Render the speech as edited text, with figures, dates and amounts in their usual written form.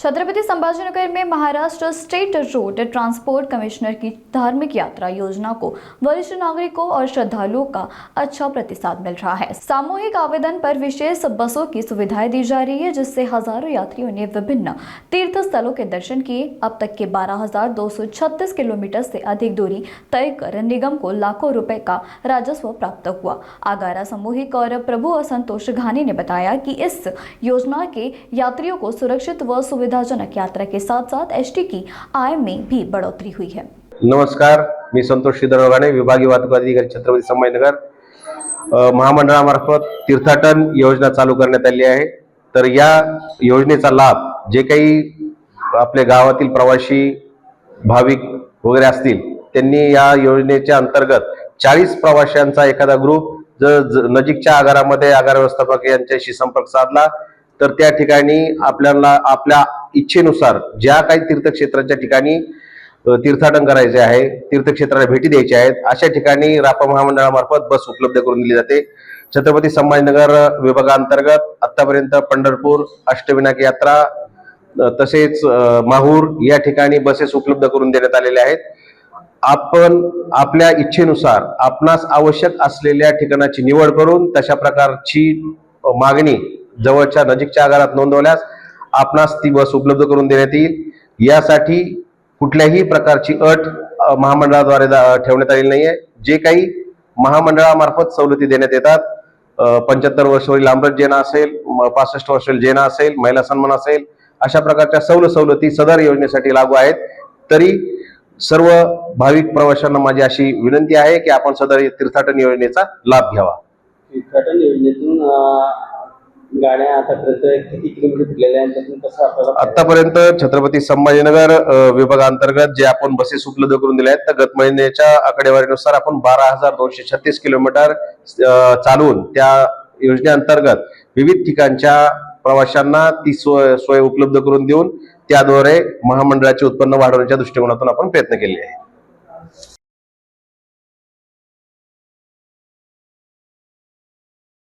छत्रपति संभाजीनगर में Maharashtra state road transport commissioner की धार्मिक यात्रा योजना को वरिष्ठ नागरिकों और श्रद्धालुओं का अच्छा प्रतिसाद मिल रहा है। सामूहिक आवेदन पर विशेष बसों की सुविधाएं दी जा रही है, जिससे हजारों यात्रियों ने विभिन्न तीर्थ स्थलों के दर्शन किए। अब तक के 12,236 किलोमीटर से अधिक दूरी तय कर निगम को लाखों रुपए का राजस्व प्राप्त हुआ। आगारा सामूहिक और प्रभु असंतोष घानी ने बताया कि इस योजना के यात्रियों को सुरक्षित व सुविधाजनक यात्रा के साथ साथ एसटी की आय में भी बढ़ोतरी हुई है। नमस्कार, मी संतोष श्रीधर घाणे, विभागीय वाहतूक अधिकारी छत्रपती संभाजीनगर। महामंडळामार्फत तीर्थाटन योजना चालू करण्यात आली आहे। तर या योजनेचा लाभ जे काही आपल्या गावातील प्रवासी भाविक वगैरे असतील त्यांनी या योजनेच्या अंतर्गत 40 प्रवाशांचा एखादा ग्रुप जर नजीकच्या आगारामध्ये आगार व्यवस्थापक यांच्याशी संपर्क साधला तर त्या ठिकाणी आपल्याला आपल्या इच्छेनुसार ज्या काही तीर्थक्षेत्राच्या ठिकाणी तीर्थाटन करायचे आहे, तीर्थक्षेत्राला भेटी द्यायच्या आहेत, अशा ठिकाणी रापा महामंडळामार्फत बस उपलब्ध करून दिली जाते। छत्रपती संभाजीनगर विभागांतर्गत आतापर्यंत पंढरपूर, अष्टविनायक यात्रा तसेच माहूर या ठिकाणी बसेस उपलब्ध करून देण्यात आलेल्या आहेत। आपण आपल्या इच्छेनुसार आपणास आवश्यक असलेल्या ठिकाणाची निवड करून तशा प्रकारची मागणी जवळच्या नजीकच्या आगारात नोंदवल्यास आपणास ती बस उपलब्ध करून देण्यात येईल। यासाठी कुठल्याही प्रकारची अट महामंडळाद्वारे ठेवण्यात आलेली नाहीये। जे काही महामंडळामार्फत सवलती देण्यात येतात, 75 वर्षावरील आमरत जेना असेल, 65 वर्षावरील जेना असेल, महिला सन्मान असेल, अशा प्रकारच्या सवलती सदर योजनेसाठी लागू आहेत। तरी सर्व भाविक प्रवाशांना माझी अशी विनंती आहे की आपण सदर तीर्थाटन योजनेचा लाभ घ्यावा। तीर्थाटन योजनेतून गाड्या आतापर्यंत किती किलोमीटर फिरलेल्या आहेत, त्यातून कसं आपल्याला आतापर्यंत छत्रपती संभाजीनगर विभागांतर्गत जे आपण बसेस उपलब्ध करून दिल्या आहेत, तर गत महिन्याच्या आकडेवारीनुसार आपण 12,236 किलोमीटर चालवून त्या योजनेअंतर्गत विविध ठिकाणच्या प्रवाशांना ती सोय उपलब्ध करून देऊन त्याद्वारे महामंडळाचे उत्पन्न वाढवण्याच्या दृष्टिकोनातून आपण प्रयत्न केले आहे।